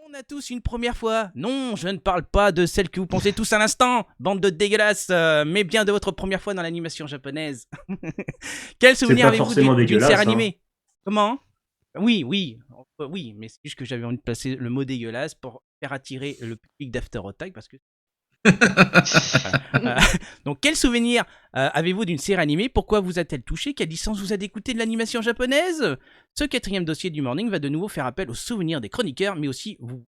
On a tous une première fois. Non, je ne parle pas de celle que vous pensez tous à l'instant, bande de dégueulasses, mais bien de votre première fois dans l'animation japonaise. Quel C'est souvenir pas avez-vous forcément d'une série dégueulasse, hein. animée? Comment? Oui, oui, oui, mais c'est juste que j'avais envie de placer le mot dégueulasse pour faire attirer le public d'After Attack parce que. Voilà. Donc, quel souvenir avez-vous d'une série animée? Pourquoi vous a-t-elle touché? Quelle licence vous a dégoûté de l'animation japonaise? Ce quatrième dossier du morning va de nouveau faire appel aux souvenirs des chroniqueurs, mais aussi vous,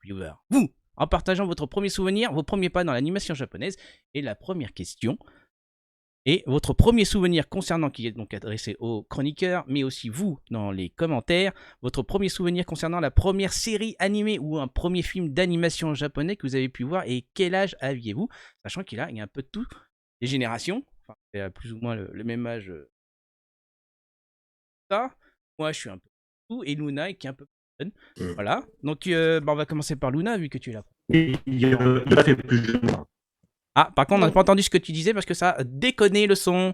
viewers, vous, en partageant votre premier souvenir, vos premiers pas dans l'animation japonaise. Et la première question est votre premier souvenir concernant, qui est donc adressé aux chroniqueurs, mais aussi vous dans les commentaires, votre premier souvenir concernant la première série animée ou un premier film d'animation japonais que vous avez pu voir et quel âge aviez-vous? Sachant qu'il y a un peu de tout, les générations, enfin, c'est plus ou moins le même âge. Ça. Moi, je suis un peu tout, et Luna qui est un peu plus jeune. Mm. Voilà. Donc, on va commencer par Luna, vu que tu es là. Et il a fait plus jeune. Ah, par contre, on n'a Donc, pas entendu ce que tu disais parce que ça a déconné le son.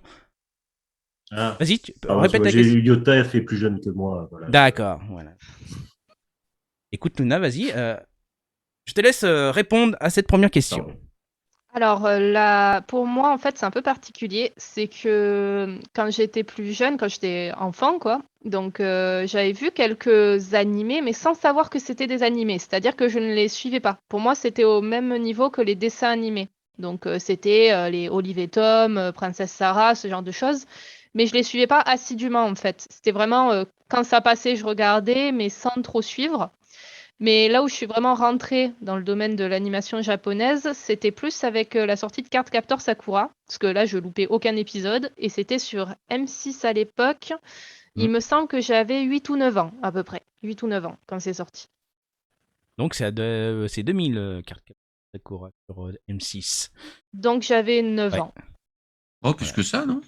Ah, Vas-y, pardon, répète ta j'ai question. Yota fait plus jeune que moi. Voilà. D'accord, voilà. Écoute, Luna, vas-y. Je te laisse répondre à cette première question. Pardon. alors là, pour moi, en fait, c'est un peu particulier. C'est que quand j'étais plus jeune, quand j'étais enfant, quoi, donc j'avais vu quelques animés, mais sans savoir que c'était des animés. C'est-à-dire que je ne les suivais pas. Pour moi, c'était au même niveau que les dessins animés. Donc c'était les Olive et Tom, Princesse Sarah, ce genre de choses. Mais je les suivais pas assidûment, en fait. C'était vraiment quand ça passait, je regardais, mais sans trop suivre. Mais là où je suis vraiment rentrée dans le domaine de l'animation japonaise, c'était plus avec la sortie de Cardcaptor Sakura, parce que là, je loupais aucun épisode, et c'était sur M6 à l'époque. Il me semble que j'avais 8 ou 9 ans, à peu près. 8 ou 9 ans, quand c'est sorti. Donc, c'est 2000, Cardcaptor Sakura sur M6. Donc j'avais 9 Ouais. ans. Oh, plus Voilà. que ça, non?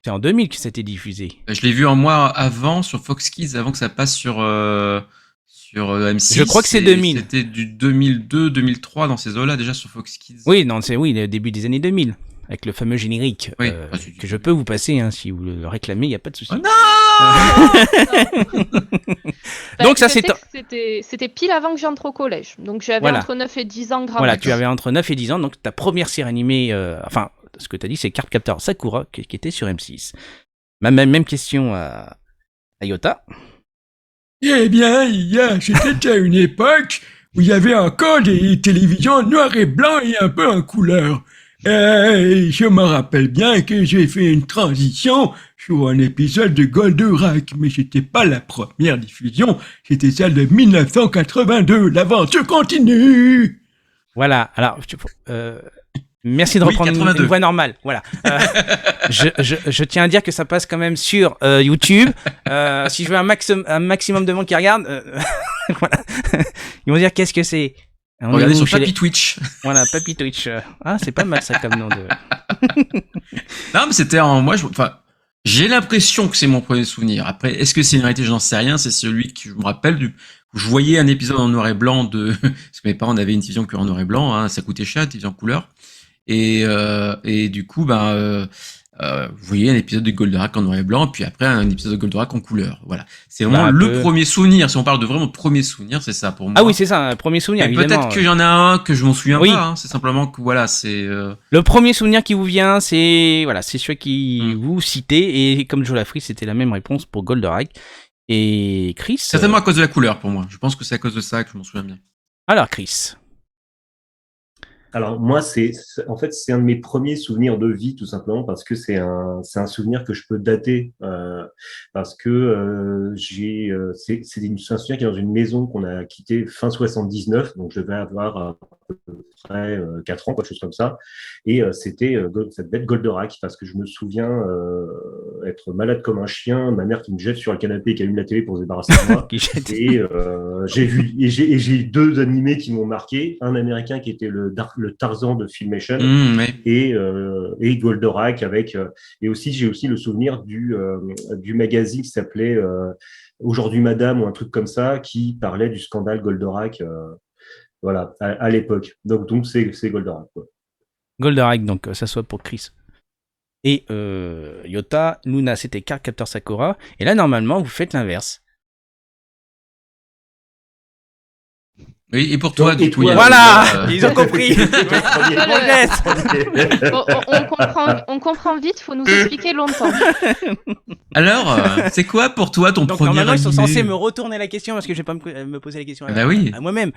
C'est en 2000 que c'était diffusé. Je l'ai vu en mois avant sur Fox Kids, avant que ça passe sur M6. Je crois que c'est 2000. C'était du 2002, 2003 dans ces eaux-là, déjà sur Fox Kids. Oui, non, c'est le début des années 2000. Avec le fameux générique Oui. que je peux vous passer si vous le réclamez, il n'y a pas de souci. Oh non Donc ça, je sais que c'était pile avant que j'entre au collège. Donc j'avais Voilà. entre 9 et 10 ans, grand Voilà, max. tu avais entre 9 et 10 ans, donc ta première série animée, enfin, ce que tu as dit, c'est Cardcaptor Sakura, qui était sur M6. Même question à Yota. Eh bien, c'était à une époque où il y avait encore des télévisions noir et blanc et un peu en couleur. Et je me rappelle bien que j'ai fait une transition sur un épisode de Goldorak, mais c'était pas la première diffusion, c'était celle de 1982. L'aventure continue. Voilà, alors, merci de Oui, reprendre 82. une voix normale. Voilà. Je tiens à dire que ça passe quand même sur YouTube. Si je veux un maximum de monde qui regarde, voilà. Ils vont dire qu'est-ce que c'est. On est Regardez où sur chez Papy Twitch. Voilà, Papy Twitch. Ah, c'est pas mal ça comme nom de. Non, mais c'était en j'ai l'impression que c'est mon premier souvenir. Après, est-ce que c'est une réalité? J'en sais rien. C'est celui que je me rappelle où je voyais un épisode en noir et blanc parce que mes parents avaient une télévision que en noir et blanc, hein, ça coûtait cher, la télévision en couleur. Et du coup, vous voyez un épisode de Goldorak en noir et blanc, puis après un épisode de Goldorak en couleur. Voilà. C'est vraiment le premier souvenir. Si on parle de vraiment premier souvenir, c'est ça pour moi. Ah oui, c'est ça, un premier souvenir. Et peut-être qu'il y en a un que je m'en souviens Oui. pas. Hein. C'est simplement que voilà, c'est. Le premier souvenir qui vous vient, c'est celui qui vous citez, et comme Joe Lafri, c'était la même réponse pour Goldorak. Et Chris. Certainement à cause de la couleur pour moi. Je pense que c'est à cause de ça que je m'en souviens bien. Alors Chris. Alors moi, en fait, c'est un de mes premiers souvenirs de vie, tout simplement, parce que c'est un souvenir que je peux dater, parce que c'est un souvenir qui est dans une maison qu'on a quittée fin 79, donc je devais avoir à peu près 4 ans, quelque chose comme ça, et c'était cette bête Goldorak, parce que je me souviens être malade comme un chien, ma mère qui me jette sur le canapé et qui allume la télé pour se débarrasser de moi, et j'ai eu deux animés qui m'ont marqué, un américain qui était le Tarzan de Filmation, Ouais. et Goldorak avec et aussi j'ai aussi le souvenir du magazine qui s'appelait Aujourd'hui Madame ou un truc comme ça qui parlait du scandale Goldorak voilà à l'époque. Donc c'est Goldorak quoi. Goldorak, donc ça soit pour Chris et Yota. Luna, c'était Cardcaptor Sakura, et là normalement vous faites l'inverse. Oui, et pour toi, Donc, et du coup, il y a toi, Voilà, le- ils ont compris. On comprend vite, faut nous expliquer longtemps. Alors, c'est quoi pour toi ton Donc premier normalement, ils sont animé censés me retourner la question parce que je vais pas me poser la question Ah bah oui. à moi-même.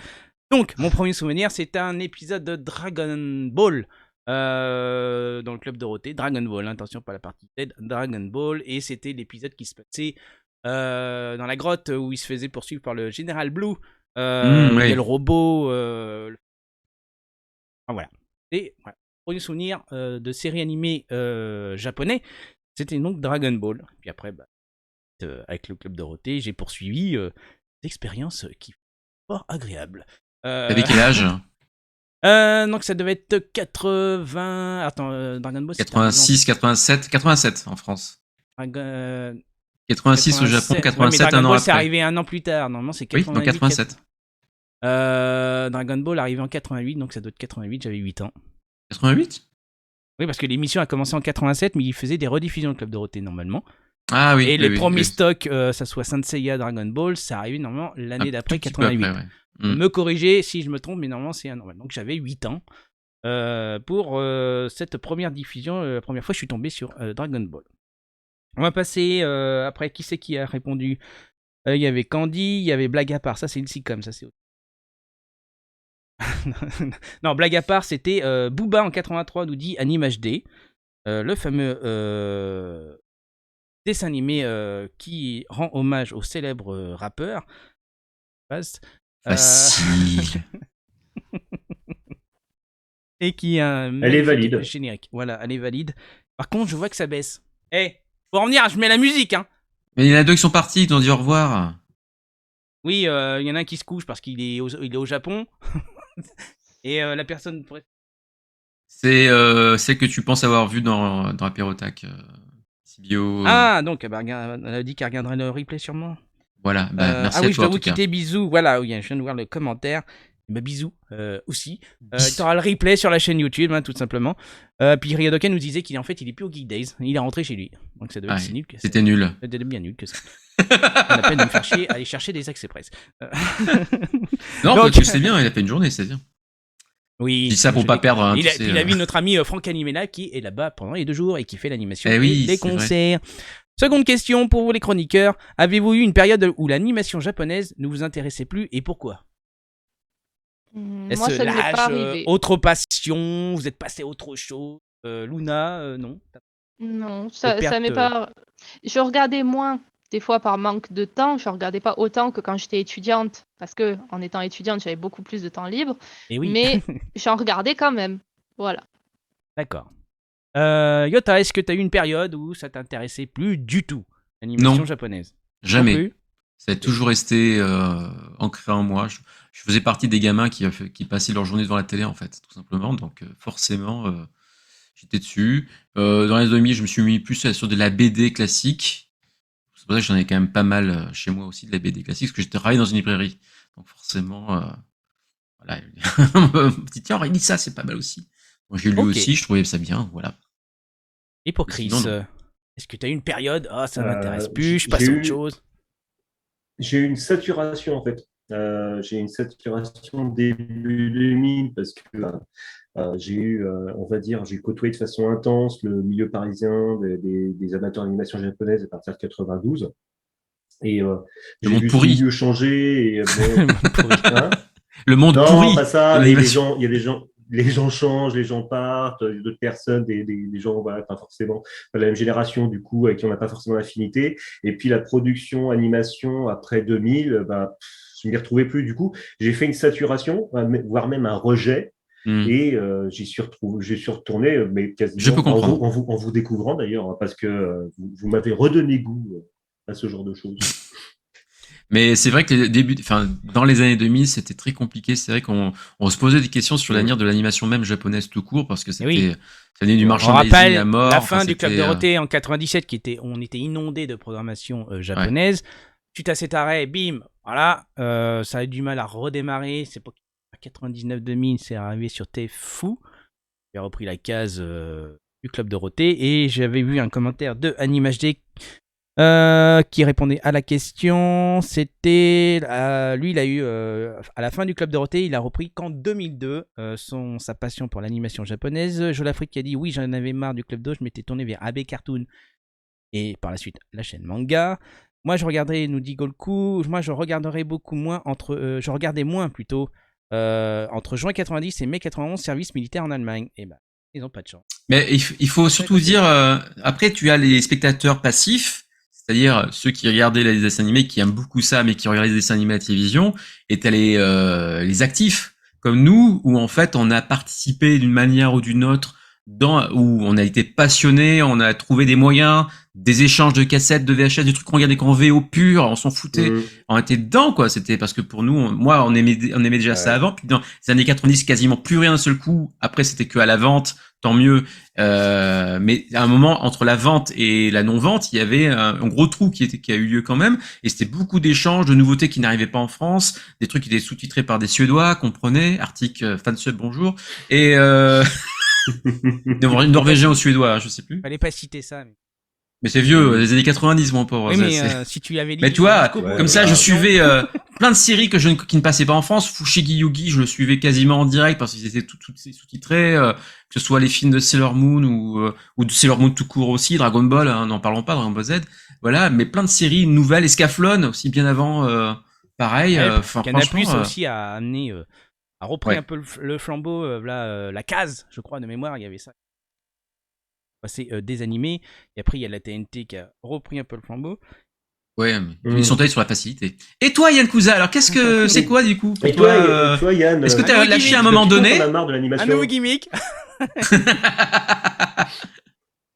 Donc, mon premier souvenir, c'est un épisode de Dragon Ball dans le club Dorothée. Dragon Ball, hein, attention, pas la partie Z, Dragon Ball. Et c'était l'épisode qui se passait dans la grotte où il se faisait poursuivre par le Général Blue. Où il y oui. a le robot. Enfin, voilà. Et voilà. Premier souvenir de série animée japonais, c'était donc Dragon Ball. Puis après, avec le club Dorothée, j'ai poursuivi l'expérience qui fut fort agréable. T'avais quel âge Donc ça devait être 80. Attends, Dragon Ball, c'était 86, 87, 87 en France. Dragon... 86 au Japon, 87. 87 ouais, mais un Dragon an Ball, c'est après. arrivé un an plus tard. Normalement, c'est Oui, 88. donc 87. Dragon Ball arrivé en 88, donc ça doit être 88, j'avais 8 ans. 88 Oui, parce que l'émission a commencé en 87, mais il faisait des rediffusions au club Dorothée normalement. Ah oui. Et oui, les oui, premiers oui. stocks, ça soit Saint Seiya, Dragon Ball, ça arrivait normalement l'année Un d'après, tout petit peu 88. après, ouais. Mm. Me corriger si je me trompe, mais normalement c'est anormal. Donc j'avais 8 ans pour cette première diffusion. La première fois, je suis tombé sur Dragon Ball. On va passer après. Qui c'est qui a répondu? Il y avait Candy, il y avait Blague à part. Ça, c'est une sitcom. Ça, c'est non, blague à part, c'était Booba en 83 nous dit Anime HD, le fameux dessin animé qui rend hommage au célèbre rappeur. Facile. Et qui a un Elle est magnifique valide. générique. Voilà, elle est valide. Par contre, je vois que ça baisse. Faut en venir, je mets la musique, hein. Mais il y en a deux qui sont partis, ils ont dit au revoir. Oui, il y en a un qui se couche parce qu'il est au Japon. Et la personne... C'est que tu penses avoir vu dans Apérotac. CBO. Ah, donc elle a dit qu'elle regarderait le replay sûrement. Voilà, merci ah à oui, je toi dois en vous tout cas. quitter, bisous. Voilà, oui, je viens de voir le commentaire. Bisous aussi. Tu auras le replay sur la chaîne YouTube, hein, tout simplement. Puis Ryodoken nous disait qu'il est plus au Geek Days. Il est rentré chez lui. Donc ça devait être si nul que ça. C'était nul. Ça devait être bien nul que ça. Pas la peine de me faire chier, aller chercher des accès presse. Non, Donc- tu sais bien, il a fait une journée, c'est bien. Oui. Je dis ça pour je pas dis- perdre. Hein, Il tu a, sais, puis il a vu notre ami Franck Animela qui est là-bas pendant les 2 jours et qui fait l'animation Eh oui, et les c'est vrai. concerts. Seconde question pour vous les chroniqueurs. Avez-vous eu une période où l'animation japonaise ne vous intéressait plus et pourquoi? Moi, Est-ce ça ne m'est l'âge, pas arrivé. autre passion, vous êtes passé à autre chose? Luna, non? Non, de ça perte, m'est pas. Je regardais moins, des fois par manque de temps. Je regardais pas autant que quand j'étais étudiante, parce que en étant étudiante, j'avais beaucoup plus de temps libre. Et oui, Mais j'en regardais quand même. Voilà. d'accord. Yota, est-ce que tu as eu une période où ça t'intéressait plus du tout, l'animation Non. japonaise? Non Jamais. plus. Ça a toujours resté ancré en moi. Je faisais partie des gamins qui passaient leur journée devant la télé, en fait, tout simplement. Donc, forcément, j'étais dessus. Dans les années 2000, je me suis mis plus sur de la BD classique. C'est pour ça que j'en ai quand même pas mal chez moi aussi, de la BD classique, parce que j'étais travaillé dans une librairie. Donc, forcément, voilà. On me dit, tiens, il dit ça, c'est pas mal aussi. Moi, j'ai lu Ok. aussi, je trouvais ça bien, voilà. Et pour Chris, Sinon, non. est-ce que tu as eu une période, ça m'intéresse j'ai- plus, je passe à j'ai autre eu- chose? J'ai eu une saturation en fait. J'ai eu une saturation début 2000 parce que j'ai eu, on va dire, j'ai côtoyé de façon intense le milieu parisien des amateurs d'animation japonaise à partir de 92. Et Le j'ai monde vu ce pourri. milieu changer. Et, hein Le monde non, pourri. pas ça. de Mais l'animation. il y a des gens, les gens changent, les gens partent, d'autres personnes, des gens, voilà, pas forcément de la même génération, du coup, avec qui on n'a pas forcément d'affinité. Et puis la production animation après 2000, je ne m'y retrouvais plus. Du coup, j'ai fait une saturation, voire même un rejet. Et j'y suis retourné, mais quasiment Je peux comprendre. en vous découvrant d'ailleurs, hein, parce que vous m'avez redonné goût à ce genre de choses. Mais c'est vrai que dans les années 2000, c'était très compliqué. C'est vrai qu'on se posait des questions sur l'avenir de l'animation même japonaise tout court, parce que ça venait du On merchandising rappelle à mort. la Enfin, fin du Club c'était, Dorothée en 97, on était inondé de programmation japonaise. Suite à cet arrêt, bim, voilà, ça a eu du mal à redémarrer. C'est pas 99-2000, c'est arrivé sur TFU. J'ai repris la case du Club Dorothée et j'avais vu un commentaire de Anime HD Qui répondait à la question. C'était lui, il a eu à la fin du Club Dorothée, il a repris qu'en 2002 sa passion pour l'animation japonaise. Jolafrique qui a dit oui, j'en avais marre du Club Do, je m'étais tourné vers AB Cartoon et par la suite la chaîne Manga. Moi, je regarderai, nous dit Golku. Moi, je regarderai beaucoup moins je regardais moins plutôt entre juin 90 et mai 91, service militaire en Allemagne. Et ben, ils ont pas de chance. Mais il faut surtout dire, après, tu as les spectateurs passifs, c'est-à-dire ceux qui regardaient les dessins animés, qui aiment beaucoup ça, mais qui regardaient les dessins animés à la télévision, et t'as les actifs, comme nous, où en fait, on a participé d'une manière ou d'une autre, où on a été passionné, on a trouvé des moyens, des échanges de cassettes, de VHS, des trucs qu'on regardait qu'en VO pur, on s'en foutait, on était dedans, quoi. C'était parce que pour nous, on aimait déjà ça avant, puis dans les années 90, quasiment plus rien d'un seul coup. Après, c'était que à la vente, tant mieux. Mais à un moment, entre la vente et la non-vente, il y avait un gros trou qui a eu lieu quand même, et c'était beaucoup d'échanges, de nouveautés qui n'arrivaient pas en France, des trucs qui étaient sous-titrés par des Suédois, comprenez, Arctic fansub, bonjour, et Norvégien ou Suédois, je sais plus. Fallait pas citer ça. Mais c'est vieux, les années 90, mon pauvre. Oui, mais si tu avais lu. Mais tu vois, comme ça, je suivais plein de séries qui ne passaient pas en France. Fushigi Yugi, je le suivais quasiment en direct parce qu'ils étaient tous sous-titrés, que ce soit les films de Sailor Moon ou de Sailor Moon tout court aussi, Dragon Ball, hein, n'en parlons pas, Dragon Ball Z. Voilà, mais plein de séries nouvelles, Escaflowne aussi bien avant, pareil. Canal Plus franchement, aussi a amené, a repris un peu le flambeau, la case, je crois, de mémoire, il y avait ça. Passé des animés, et après il y a la TNT qui a repris un peu le flambeau. Ouais, ils sont allés sur la facilité. Et toi, Yann Cousa, alors qu'est-ce que c'est quoi du coup pour Et toi, Yann, est-ce que t'as lâché à un moment donné Un nouveau gimmick.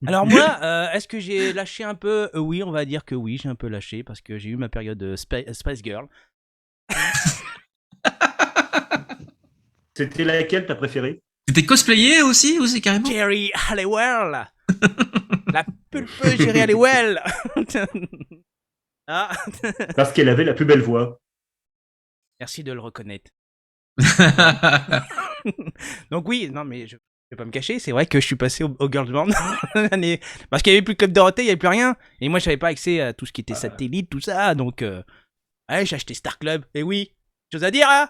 Alors moi, est-ce que j'ai lâché un peu oui, on va dire que oui, j'ai un peu lâché parce que j'ai eu ma période Spice Girl. C'était laquelle t'as préférée? T'étais cosplayé aussi ou c'est carrément Jerry Halliwell. La pulpeuse Jerry Halliwell. Ah. Parce qu'elle avait la plus belle voix. Merci de le reconnaître. Donc oui, non mais je vais pas me cacher, c'est vrai que je suis passé au Girls Band parce qu'il y avait plus Club Dorothée, il y avait plus rien, et moi j'avais pas accès à tout ce qui était satellite, tout ça, donc ouais, j'ai acheté Star Club. Et oui, chose à dire, hein.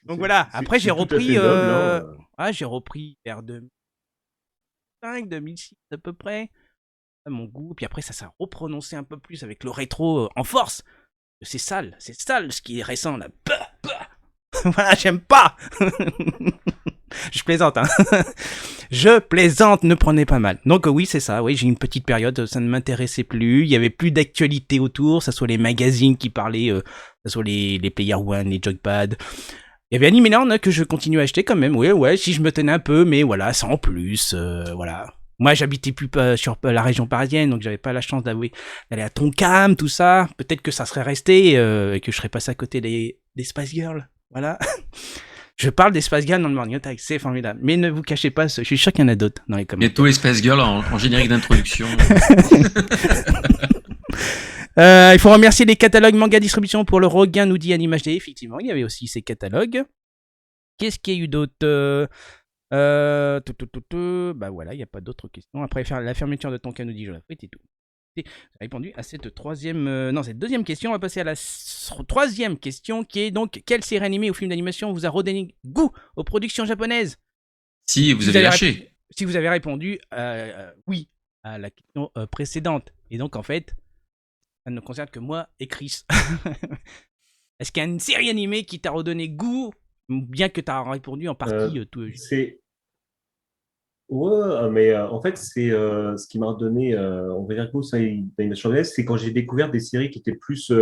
Donc voilà. Après j'ai repris, j'ai repris vers 2005, 2006 à peu près. Mon goût, puis après ça s'est reprononcé un peu plus avec le rétro en force. C'est sale ce qui est récent là. Voilà, j'aime pas. Je plaisante, hein. Je plaisante, ne prenez pas mal. Donc oui, c'est ça, oui, j'ai une petite période, ça ne m'intéressait plus, il y avait plus d'actualité autour, ça soit les magazines qui parlaient, ça soit les Player One, les Joypad. Il y avait Animeland que je continue à acheter quand même, ouais, si je me tenais un peu, mais voilà, sans plus, voilà. Moi, j'habitais plus sur la région parisienne, donc j'avais pas la chance d'aller à Tonkam, tout ça. Peut-être que ça serait resté et que je serais passé à côté des Spice Girls. Voilà. Je parle des Spice Girls dans le Morning Attack, c'est formidable. Mais ne vous cachez pas, je suis sûr qu'il y en a d'autres dans les commentaires. Bientôt les Spice Girls en générique d'introduction. Il faut remercier les catalogues Manga Distribution pour le regain, nous dit Animage D. Effectivement, il y avait aussi ces catalogues. Qu'est-ce qu'il y a eu d'autre bah voilà, il n'y a pas d'autres questions. Après la fermeture de ton canot dit Jolafrique et tout. J'ai répondu à cette deuxième question. On va passer à la troisième question qui est donc quelle série animée ou film d'animation vous a redonné goût aux productions japonaises? Si vous avez lâché. Si vous avez répondu oui à la question précédente. Et donc en fait, ça ne concerne que moi et Chris. Est-ce qu'il y a une série animée qui t'a redonné goût? Bien que tu as répondu en partie. Ouais, mais en fait, c'est ce qui m'a redonné, on va dire que ça, l'animation japonaise, c'est quand j'ai découvert des séries qui étaient plus.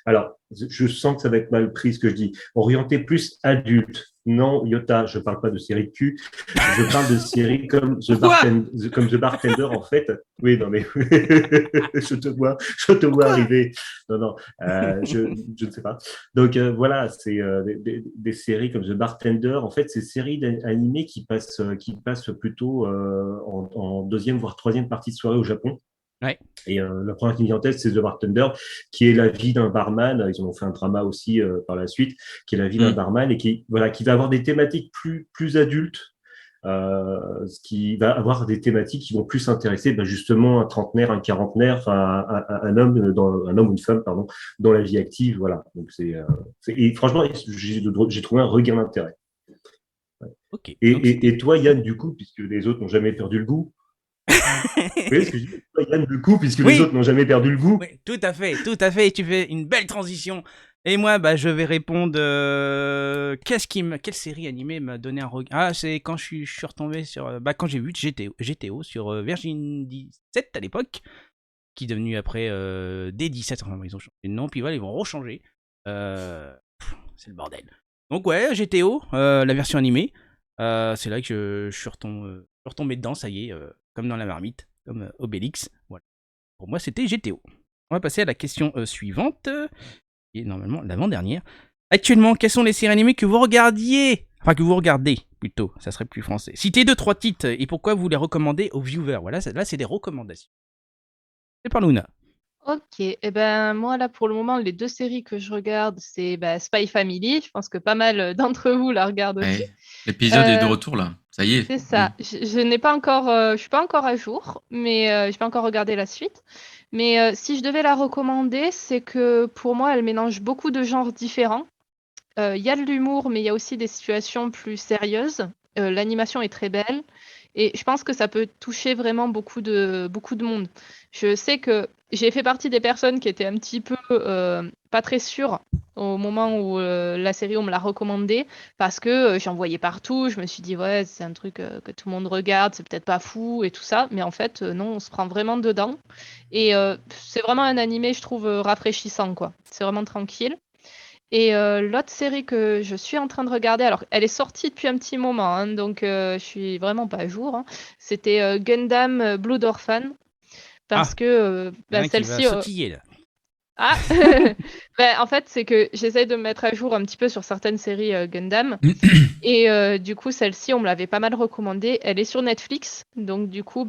Alors, je sens que ça va être mal pris ce que je dis. Orientées plus adultes. Non, Yota, je parle pas de séries de cul. Je parle de séries comme The Bartender, en fait. Oui, non, mais je te vois arriver. Non, je ne sais pas. Donc voilà, c'est des séries comme The Bartender. En fait, c'est séries animées qui passent plutôt en deuxième voire troisième partie de soirée au Japon. Ouais. Et la première qui me vient en tête, c'est The Bartender, qui est la vie d'un barman. Ils en ont fait un drama aussi par la suite, qui est la vie d'un barman et qui va avoir des thématiques plus adultes, ce qui va avoir des thématiques qui vont plus intéresser justement un trentenaire, un quarantenaire, enfin un homme un homme ou une femme pardon dans la vie active, voilà. Donc et franchement j'ai trouvé un regain d'intérêt. Ok. Et toi Yann, du coup, puisque les autres n'ont jamais perdu le goût. Oui, ce que je dis, toi, Yann, du coup, puisque Oui. les autres n'ont jamais perdu le goût. Oui, tout à fait. Tu fais une belle transition. Et moi, je vais répondre. Quelle série animée m'a donné un regard? Ah, c'est quand je suis retombé sur. Quand j'ai vu GTO sur Virgin 17 à l'époque, qui est devenu après D17. Enfin, ils ont changé de nom, puis voilà, ils vont rechanger. C'est le bordel. Donc, ouais, GTO, la version animée. C'est là que je suis retombé dedans, ça y est, comme dans la marmite, comme Obélix. Voilà. Pour moi, c'était GTO. On va passer à la question suivante, qui est normalement l'avant-dernière. Actuellement, quelles sont les séries animées que vous regardiez? Enfin, que vous regardez, plutôt, ça serait plus français. Citez 2-3 titres et pourquoi vous les recommandez aux viewers. Voilà, là, c'est des recommandations. C'est par Luna. Ok, et ben moi là pour le moment les 2 séries que je regarde c'est Spy Family. Je pense que pas mal d'entre vous la regardent aussi. Ouais. L'épisode est de Euh, retour là. Ça y est. c'est ça. Je n'ai pas encore, je suis pas encore à jour, mais je pas encore regardé la suite. Mais si je devais la recommander, c'est que pour moi elle mélange beaucoup de genres différents. Il y a de l'humour, mais il y a aussi des situations plus sérieuses. L'animation est très belle et je pense que ça peut toucher vraiment beaucoup de monde. Je sais que j'ai fait partie des personnes qui étaient un petit peu pas très sûres au moment où la série on me l'a recommandée parce que j'en voyais partout. Je me suis dit ouais c'est un truc que tout le monde regarde, c'est peut-être pas fou et tout ça, mais en fait non, on se prend vraiment dedans et c'est vraiment un animé je trouve rafraîchissant quoi. C'est vraiment tranquille. Et l'autre série que je suis en train de regarder, alors elle est sortie depuis un petit moment, hein, donc je suis vraiment pas à jour, hein. C'était Gundam Blood Orphan, parce que Il y en a un qui va celle-ci... sautiller, là. Ah en fait, c'est que j'essaie de me mettre à jour un petit peu sur certaines séries Gundam, et du coup, celle-ci, on me l'avait pas mal recommandée. Elle est sur Netflix, donc du coup,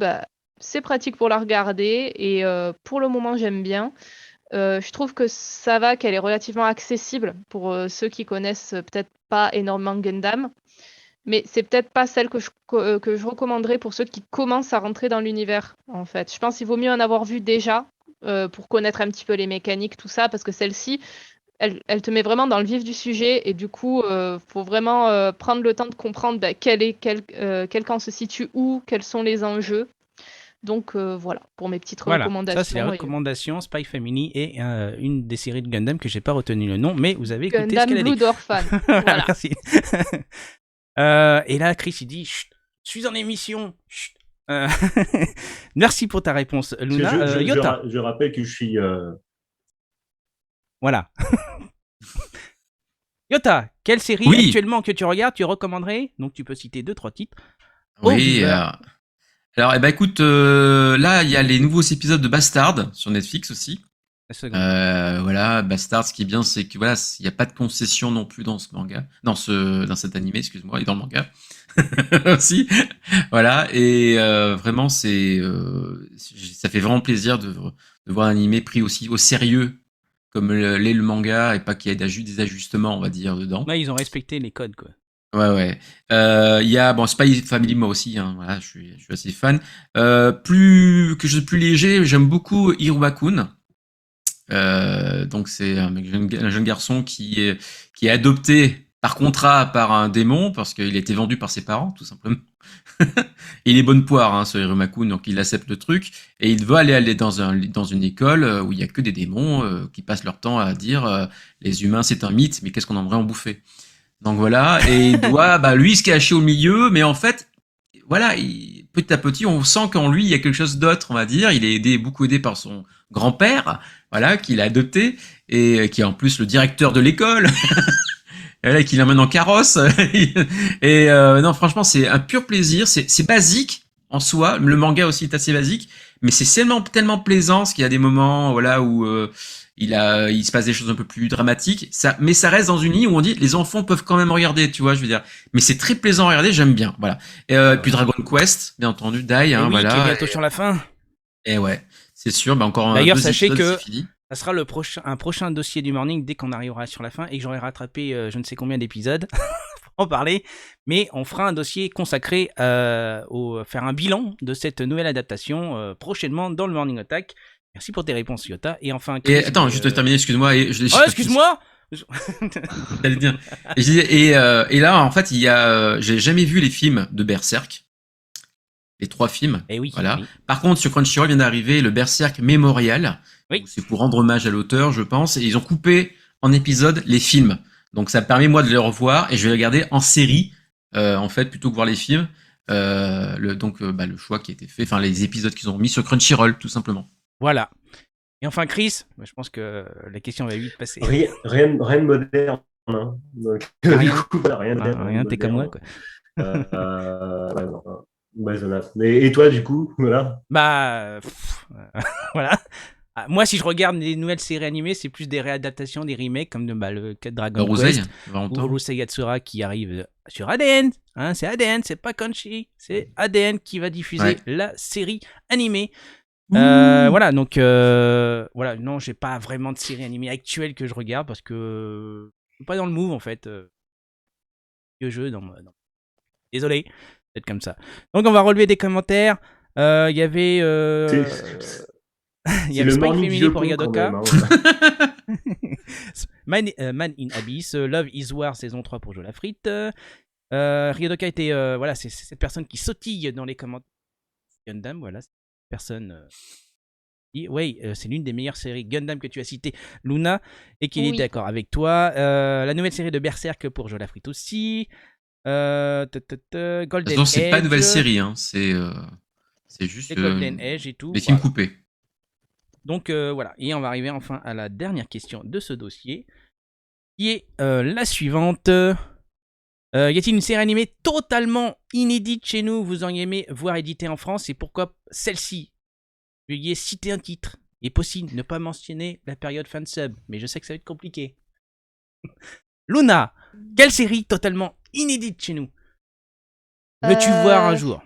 c'est pratique pour la regarder, et pour le moment, j'aime bien. Je trouve que ça va, qu'elle est relativement accessible pour ceux qui connaissent peut-être pas énormément Gundam. Mais c'est peut-être pas celle que je recommanderais pour ceux qui commencent à rentrer dans l'univers, en fait. Je pense qu'il vaut mieux en avoir vu déjà pour connaître un petit peu les mécaniques, tout ça, parce que celle-ci, elle te met vraiment dans le vif du sujet et du coup, faut vraiment prendre le temps de comprendre quel camp se situe où, quels sont les enjeux. Donc voilà, pour mes petites Voilà, recommandations. ça c'est les recommandations Spy Family et une des séries de Gundam que j'ai pas retenu le nom, mais vous avez écouté Gundam ce qu'elle a dit. Blood Orphan. Voilà. Merci. Et là, Chris, il dit Chut, je suis en émission. Chut. Merci pour ta réponse, Luna. Yota. Je rappelle que je suis. Voilà. Yota, quelle série Oui. actuellement que tu regardes, tu recommanderais? Donc tu peux citer 2-3 titres. Oui. Alors, écoute, là, il y a les nouveaux épisodes de Bastard sur Netflix aussi. Voilà, Bastard, ce qui est bien, c'est que voilà, il n'y a pas de concession non plus dans ce manga, dans cet animé, excuse-moi, et dans le manga aussi. Voilà, et vraiment, ça fait vraiment plaisir de voir un animé pris aussi au sérieux comme l'est le manga et pas qu'il y ait des ajustements, on va dire, dedans. Ouais, ils ont respecté les codes, quoi. Ouais. Il y a Spy Family, moi aussi, hein, voilà, je suis assez fan. Quelque chose de plus léger, j'aime beaucoup Hiruma-kun. Donc c'est un jeune garçon qui est adopté par contrat par un démon parce qu'il a été vendu par ses parents, tout simplement. Il est bonne poire, hein, ce Hiruma-kun, donc il accepte le truc et il veut aller dans une école où il y a que des démons qui passent leur temps à dire les humains c'est un mythe, mais qu'est-ce qu'on aimerait en bouffer. Donc voilà, et il doit lui se cacher au milieu, mais en fait, voilà, petit à petit, on sent qu'en lui, il y a quelque chose d'autre, on va dire. Il est beaucoup aidé par son grand-père, voilà, qu'il a adopté, et qui est en plus le directeur de l'école, et qui l'emmène en carrosse. Et non, franchement, c'est un pur plaisir. C'est basique en soi. Le manga aussi est assez basique, mais c'est tellement plaisant, parce qu'il y a des moments, voilà, où il se passe des choses un peu plus dramatiques. Mais ça reste dans une ligne où on dit les enfants peuvent quand même regarder, tu vois, je veux dire. Mais c'est très plaisant à regarder, j'aime bien, voilà. Et puis Dragon Quest, bien entendu, Dai, hein, oui, voilà. Qui est bientôt sur la fin. Et ouais, c'est sûr. Encore d'ailleurs, 2 sachez épisodes, que c'est fini. ça sera un prochain dossier du morning dès qu'on arrivera sur la fin et que j'aurai rattrapé je ne sais combien d'épisodes. en parler, mais on fera un dossier consacré faire un bilan de cette nouvelle adaptation prochainement dans le Morning Attack. Merci pour tes réponses, Yota. Et enfin, Chris, Et attends, juste terminer, excuse-moi. excuse-moi. J'allais dire. Et là, en fait, j'ai jamais vu les films de Berserk. Les 3 films. Eh oui. Voilà. Oui. Par contre, sur Crunchyroll vient d'arriver le Berserk Memorial. Oui. C'est pour rendre hommage à l'auteur, je pense. Et ils ont coupé en épisodes les films. Donc ça permet moi de les revoir et je vais les regarder en série, en fait, plutôt que voir les films. Le choix qui a été fait, enfin les épisodes qu'ils ont mis sur Crunchyroll, tout simplement. Voilà. Et enfin, Chris, je pense que la question va vite passer. Rien de moderne. Hein. Donc, Rien. du coup, voilà, rien de Rien, t'es comme moi, quoi. Voilà. Et toi, du coup, voilà. Voilà. Moi, si je regarde les nouvelles séries animées, c'est plus des réadaptations, des remakes, comme le Dragon Quest ou Urusei Yatsura qui arrive sur ADN. Hein, c'est ADN, c'est pas Crunchy. C'est ADN qui va diffuser la série animée. Voilà, donc voilà, non, j'ai pas vraiment de série animée actuelle que je regarde parce que je suis pas dans le move en fait. Désolé, peut-être comme ça. Donc on va relever des commentaires. Il y avait il y avait Spike Family pour Yadoka. Man in Abyss, Love is War saison 3 pour Jolafrite. Ryodoka était voilà, c'est cette personne qui sautille dans les commentaires. Gundam, voilà, personne. Oui, c'est l'une des meilleures séries Gundam que tu as citées, Luna, et qu'il est d'accord avec toi. La nouvelle série de Berserk pour Jolafrite aussi. Golden Edge. C'est pas une nouvelle série, hein. C'est juste Golden Edge et tout. Les films coupés. Donc voilà, et on va arriver enfin à la dernière question de ce dossier, qui est la suivante. Y a-t-il une série animée totalement inédite chez nous, vous auriez aimé voir éditée en France, et pourquoi celle-ci? Veuillez citer un titre. Et possible ne pas mentionner la période fansub, mais je sais que ça va être compliqué. Luna, quelle série totalement inédite chez nous veux-tu voir un jour?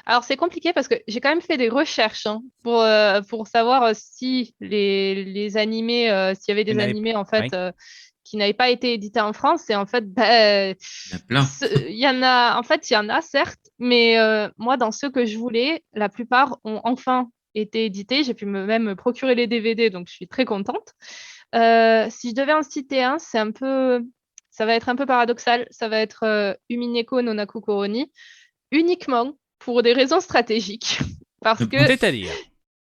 Alors c'est compliqué parce que j'ai quand même fait des recherches pour savoir si les animés, s'il y avait des animés en fait qui n'avaient pas été édités en France. Et en fait, il y en a plein. Il y en a certes, mais moi dans ceux que je voulais, la plupart ont enfin été édités. J'ai pu même me procurer les DVD, donc je suis très contente. Si je devais en citer un, ça va être un peu paradoxal. Ça va être Umineko no Naku Koroni, uniquement pour des raisons stratégiques. C'est-à-dire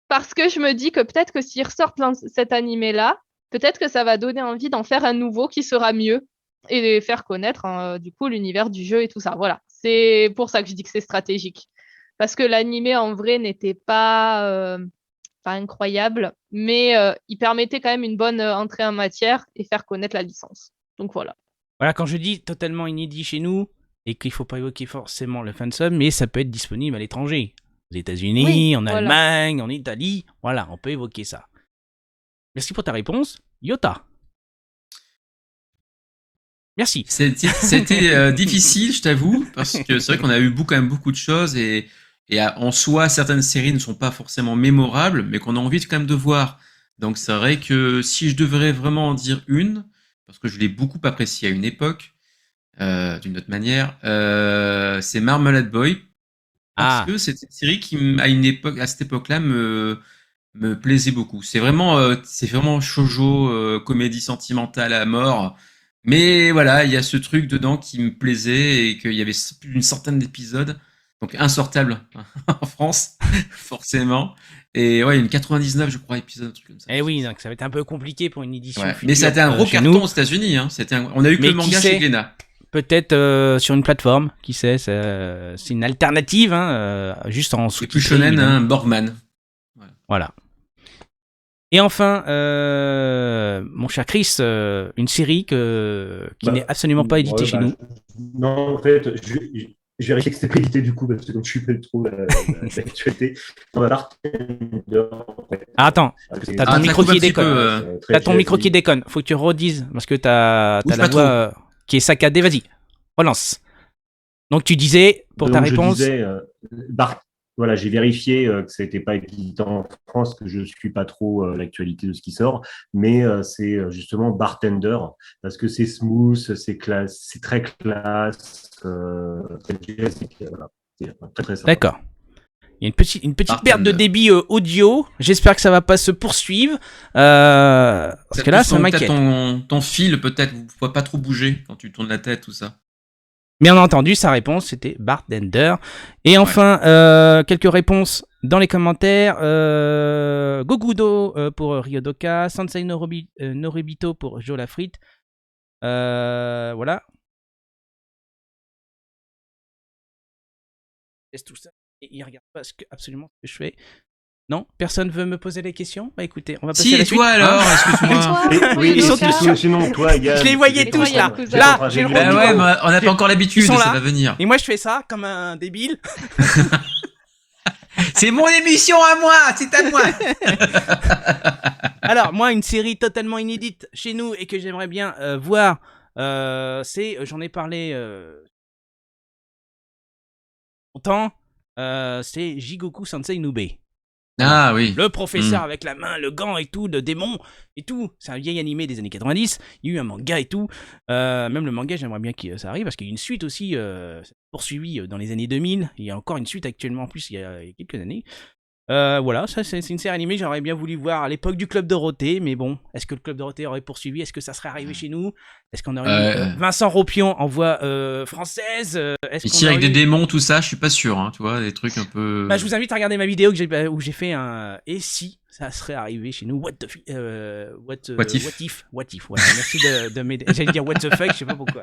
parce que je me dis que peut-être que s'ils ressortent cet animé-là, peut-être que ça va donner envie d'en faire un nouveau qui sera mieux et faire connaître du coup l'univers du jeu et tout ça. Voilà, c'est pour ça que je dis que c'est stratégique. Parce que l'animé en vrai n'était pas incroyable, mais il permettait quand même une bonne entrée en matière et faire connaître la licence. Donc voilà. Voilà, quand je dis totalement inédit chez nous, et qu'il ne faut pas évoquer forcément le fansub, mais ça peut être disponible à l'étranger. Aux États-Unis, en Allemagne, en Italie. Voilà, on peut évoquer ça. Merci pour ta réponse. Yota. Merci. C'était difficile, je t'avoue, parce que c'est vrai qu'on a eu quand même beaucoup de choses et en soi, certaines séries ne sont pas forcément mémorables, mais qu'on a envie quand même de voir. Donc c'est vrai que si je devrais vraiment en dire une, parce que je l'ai beaucoup apprécié à une époque, d'une autre manière, c'est Marmalade Boy, parce que c'est une série qui à cette époque-là me plaisait beaucoup. C'est vraiment shoujo, comédie sentimentale à mort, mais voilà, il y a ce truc dedans qui me plaisait et qu'il y avait plus d'une centaine d'épisodes, donc insortable en France forcément. Et ouais, il y a une 99, je crois, épisodes, un truc comme ça. Eh oui, donc ça va être un peu compliqué pour une édition. Ouais. Mais ça a été un gros carton aux États-Unis. Hein. On a eu que le manga chez Glénat. Peut-être sur une plateforme, qui sait, c'est une alternative, juste en sous-titré. C'est plus shonen, Borgman. Voilà. Et enfin, mon cher Chris, une série qui n'est absolument pas éditée chez nous. Non, en fait, je vérifie que c'était pas édité du coup, parce que comme je suis pas trop l'actualité, on va Bartender. Attends, t'as ton micro qui déconne. T'as ton micro qui déconne. Faut que tu redises, parce que t'as la voix qui est saccadée. Vas-y, relance. Donc tu disais, pour ta réponse... voilà, j'ai vérifié que ça n'était pas édité en France, que je ne suis pas trop l'actualité de ce qui sort, mais c'est justement Bartender, parce que c'est smooth, c'est classe, c'est très classe, très jazzy, voilà. C'est très très sympa. D'accord. Il y a une petite perte de Bartender. débit audio. J'espère que ça va pas se poursuivre. Parce que là, ça m'inquiète. Ton fil, peut-être, vous ne pouvez pas trop bouger quand tu tournes la tête, tout ça. Bien entendu, sa réponse, c'était Bartender. Et enfin, quelques réponses dans les commentaires. Gogudo pour Ryodoka. Sansei Noribito pour Jo la frite. Voilà. Laisse tout ça. Et il regarde pas absolument ce que je fais. Non, personne veut me poser des questions. Bah écoutez, on va passer Si, à la et suite. toi alors, Et excuse-moi. toi, Et, oui, Ils sont Ryodoka tous- sinon, toi, Yann, Je les voyais Et tous toi, là. Yakuza. Là, j'ai le Bah rond ouais, du- mais on n'a pas encore l'habitude, Ils sont ça là. va venir. Et moi, je fais ça comme un débile. C'est mon émission à moi, c'est à moi. Alors, moi, une série totalement inédite chez nous et que j'aimerais bien voir, j'en ai parlé longtemps, c'est Jigoku Sensei Nube. Ah oui. Le professeur avec la main, le gant et tout, le démon et tout. C'est un vieil animé des années 90. Il y a eu un manga et tout. Même le manga, j'aimerais bien que ça arrive parce qu'il y a une suite aussi poursuivie dans les années 2000. Il y a encore une suite actuellement en plus il y a quelques années. Voilà, ça c'est une série animée que j'aurais bien voulu voir à l'époque du Club Dorothée, mais bon, est-ce que le Club Dorothée aurait poursuivi? Est-ce que ça serait arrivé chez nous? Est-ce qu'on aurait eu Vincent Ropion en voix française? Est-ce Ici qu'on avec aurait des eu... démons, tout ça, je suis pas sûr, hein, tu vois, des trucs un peu. Bah, je vous invite à regarder ma vidéo où j'ai fait un et si ça serait arrivé chez nous? What if? What if? Ouais, merci de m'aider. J'allais dire what the fuck, je sais pas pourquoi.